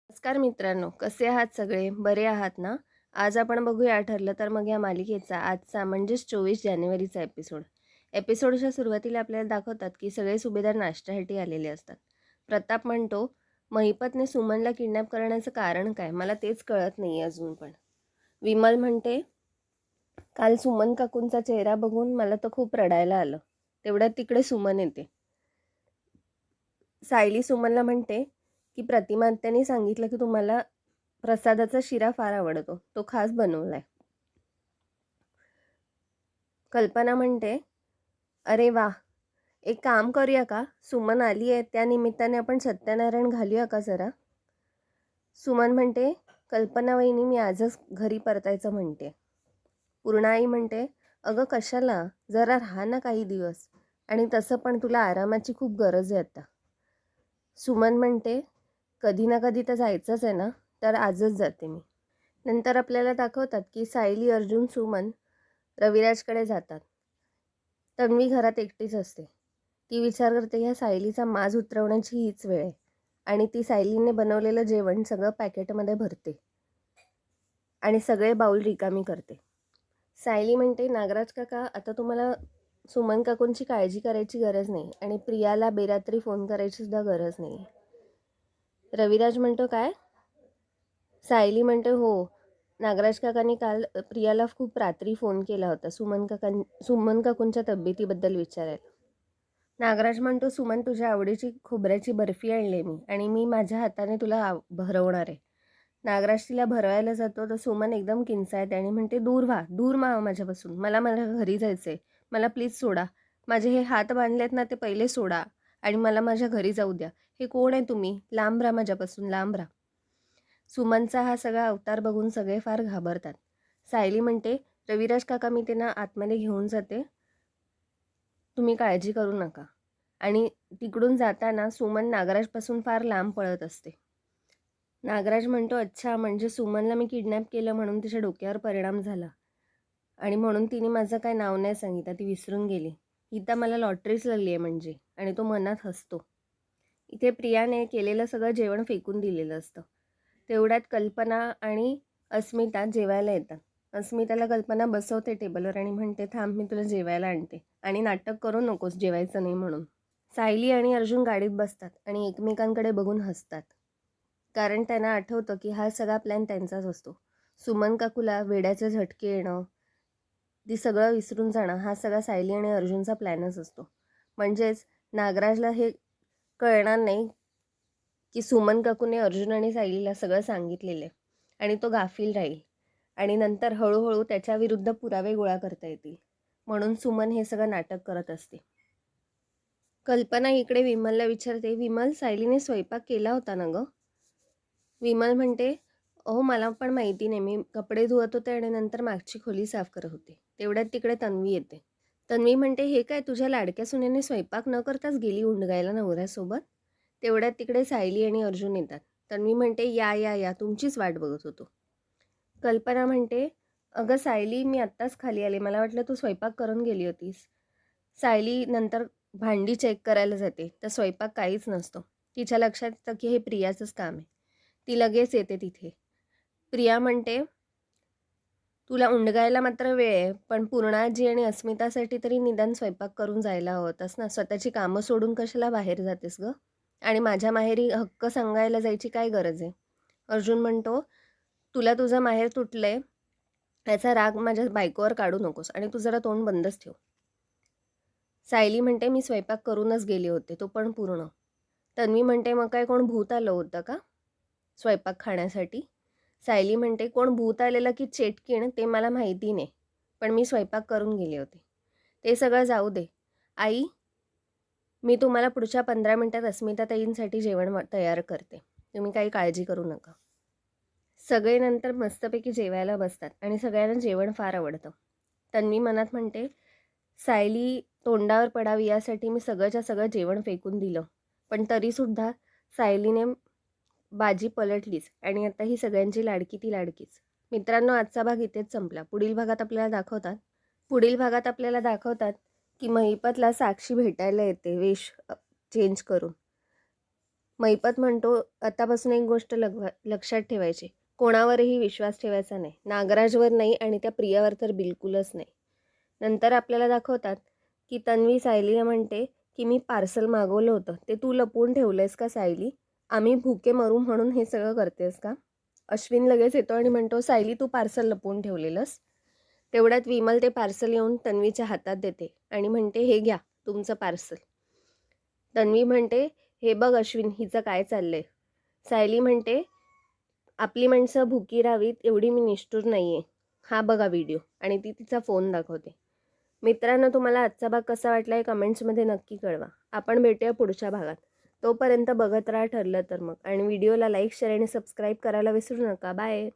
नमस्कार मित्रांनो, कसे आहात सगळे? बरे आहात ना? आज आपण बघूया ठरलं तर मग या मालिकेचा आजचा म्हणजेच 24 जानेवारीचा एपिसोड. एपिसोडच्या सुरुवातीला आपल्याला दाखवतात की सगळे सुभेदार नाश्त्यासाठी आलेले असतात. प्रताप म्हणतो, महिपतने सुमनला किडनॅप करण्याचं कारण काय? मला तेच कळत नाही अजून पण. विमल म्हणते, काल सुमन काकूंचा चेहरा बघून मला तर खूप रडायला आलं. तेवढ्यात तिकडे सुमन येते. सायली सुमनला म्हणते की प्रतिमा आत्याने सांगितलं की तुम्हाला प्रसादाचा शिरा फार आवडतो, तो खास बनवलाय. कल्पना म्हणते, अरे वा, एक काम करूया का? सुमन आली आहे त्या निमित्ताने आपण सत्यनारायण घालूया का जरा? सुमन म्हणते, कल्पना वहिनी मी आजच घरी परतायचं म्हणते. पूर्णाई म्हणते, अगं कशाला, जरा राहा ना काही दिवस, आणि तसं पण तुला आरामाची खूप गरज आहे आता. सुमन म्हणते, कधी ना कधी तर जायचंच आहे ना, तर आजच जाते मी. नंतर आपल्याला दाखवतात की सायली, अर्जुन, सुमन रविराजकडे जातात. तन्वी घरात एकटीच असते. ती विचार करते ह्या सायलीचा माज उतरवण्याची हीच वेळ आहे, आणि ती सायलीने बनवलेलं जेवण सगळं पॅकेटमध्ये भरते आणि सगळे बाऊल रिकामी करते. सायली म्हणते, नागराज काका, आता तुम्हाला सुमन काकूंची काळजी करायची गरज नाही आणि प्रियाला बेरात्री फोन करायची सुद्धा गरज नाही. रविराज म्हणतो, काय? सायली म्हणते, हो, नागराज काकांनी काल प्रियाला खूप रात्री फोन केला होता सुमन काकूंच्या तब्येतीबद्दल विचारायला. नागराज म्हणतो, सुमन, तुझ्या आवडीची खोबऱ्याची बर्फी आणली मी आणि मी माझ्या हाताने तुला भरवणार आहे. नागराज तिला भरवायला जातो तर सुमन एकदम किंचाळते आणि म्हणते, दूर व्हा, दूर व्हा माझ्यापासून, मला माझ्या घरी जायचं आहे, मला प्लीज सोडा, माझे हे हात बांधलेत ना ते पहिले सोडा आणि मला माझ्या घरी जाऊ द्या. हे कोण आहे तुम्ही? लांब राहा माझ्यापासून, लांब राहा. सुमनचा हा सगळा अवतार बघून सगळे फार घाबरतात. सायली म्हणते, रविराज काका, मी त्यांना आतमध्ये घेऊन जाते, तुम्ही काळजी करू नका. आणि तिकडून जाताना सुमन नागराजपासून फार लांब पळत असते. नागराज म्हणतो, अच्छा, म्हणजे सुमनला मी किडनॅप केलं म्हणून तिच्या डोक्यावर परिणाम झाला आणि म्हणून तिने माझं काय नाव नाही सांगितलं, ती विसरून गेली. ही तर मला लॉटरीच लागली आहे म्हणजे. आणि तो मनात हसतो. इथे प्रियाने केलेलं सगळं जेवण फेकून दिलेलं असतं. तेवढ्यात कल्पना आणि अस्मिता जेवायला येतात. अस्मिताला कल्पना बसवते टेबलवर आणि म्हणते, थांब, मी तुला जेवायला आणते, आणि नाटक करू नकोस जेवायचं नाही म्हणून. सायली आणि अर्जुन गाडीत बसतात आणि एकमेकांकडे बघून हसतात, कारण त्यांना आठवतं की हा सगळा प्लॅन त्यांचाच असतो. सुमन काकूला वेड्याचे झटके येणं, ती सगळं विसरून जाणं, हा सगळा सायली आणि अर्जुनचा प्लॅनच असतो. म्हणजेच नागराजला हे कळणार नाही की सुमन काकूने अर्जुन आणि सायलीला सगळं सांगितलेलं आहे आणि तो गाफील राहील, आणि नंतर हळूहळू त्याच्या विरुद्ध पुरावे गोळा करता येतील, म्हणून सुमन हे सगळं नाटक करत असते. कल्पना इकडे विमलला विचारते, विमल, सायलीने स्वयंपाक केला होता ना गं? विमल म्हणते, अहो मला पण माहिती नाही, मी कपडे धुवत होते आणि नंतर मागची खोली साफ करत होते. तेवढ्यात तिकडे तन्वी येते. तन्वी म्हणते, हे काय, तुझ्या लाडक्या सुनेने स्वयंपाक न करताच गेली उंडगायला नवऱ्यासोबत? तेवढ्यात तिकडे सायली आणि अर्जुन येतात. तन्वी म्हणते, या या या, तुमचीच वाट बघत होतो. कल्पना म्हणते, अगं सायली, मी आत्ताच खाली आले, मला वाटलं तू स्वयंपाक करून गेली होतीस. सायली नंतर भांडी चेक करायला जाते तर स्वयंपाक काहीच नसतो. तिच्या लक्षात येतं की हे प्रियाचंच काम आहे. ती लगेच येते तिथे. प्रिया म्हणते, तुला उंडगायला मात्र वेळ आहे, पण पूर्णाजी आणि अस्मितासाठी तरी निदान स्वयंपाक करून जायला हवंतस ना, स्वतःची कामं सोडून कशाला बाहेर जातेस गं? आणि माझ्या माहेरी हक्क सांगायला जायची काय गरज आहे? अर्जुन म्हणतो, तुला तुझं माहेर तुटलंय याचा राग माझ्या बायकोवर काढू नकोस आणि तू जरा तोंड बंदच ठेव. सायली म्हणते, मी स्वयंपाक करूनच गेले होते, तो पण पूर्ण. तन्वी म्हणते, मग काय कोण भूत आलं होतं का स्वयंपाक खाण्यासाठी? सायली म्हणते, कोण भूत आलेलं की चेटकीण ते मला माहिती नाही, पण मी स्वयंपाक करून गेले होते. ते सगळं जाऊ दे. आई, मी तुम्हाला पुढच्या 15 मिनिटात अस्मिताताईंसाठी जेवण तयार करते, तुम्ही काही काळजी करू नका. सगळे नंतर मस्तपैकी जेवायला बसतात आणि सगळ्यांना जेवण फार आवडतं. तन्वी मनात म्हणते, सायली तोंडावर पडावी यासाठी मी सगळंच्या सगळं जेवण फेकून दिलं, पण तरीसुद्धा सायलीने बाजी पलटलीच आणि आता ही सगळ्यांची लाडकी ती लाडकीच. मित्रांनो, आजचा भाग इथेच संपला. पुढील भागात आपल्याला दाखवतात की महिपतला साक्षी भेटायला येते वेश चेंज करून. मैपत म्हणतो, आतापासून एक गोष्ट लक्षात ठेवायची, कोणावरही विश्वास ठेवायचा नाही. नागराजवर नाही आणि त्या प्रियावर तर बिलकुलच नाही. नंतर आपल्याला दाखवतात की तन्वी सायलीला म्हणते की मी पार्सल मागवलं होतं, ते तू लपवून ठेवलंयस का सायली? आम्ही भुके मरू म्हणून हे सगळं करतेस का? अश्विन लगेच येतो आणि म्हणतो, सायली तू पार्सल लपवून ठेवलेलंस. तेवढ्यात विमल ते पार्सल येऊन तन्वीच्या हातात देते आणि म्हणते, हे घ्या तुमचं पार्सल. तन्वी म्हणते, हे बघ अश्विन, हिचं काय चाललंय. सायली म्हणते, आपली माणसं भुकी राहावीत एवढी मी निष्ठुर नाहीये, हा बघा व्हिडिओ. आणि ती तिचा फोन दाखवते. मित्रांनो, तुम्हाला आजचा भाग कसा वाटला हे कमेंट्समध्ये नक्की कळवा. आपण भेटूया पुढच्या भागात. तोपर्यंत बघत राहा ठरलं तर मग. आणि व्हिडिओला लाईक, शेअर आणि सबस्क्राईब करायला विसरू नका. बाय.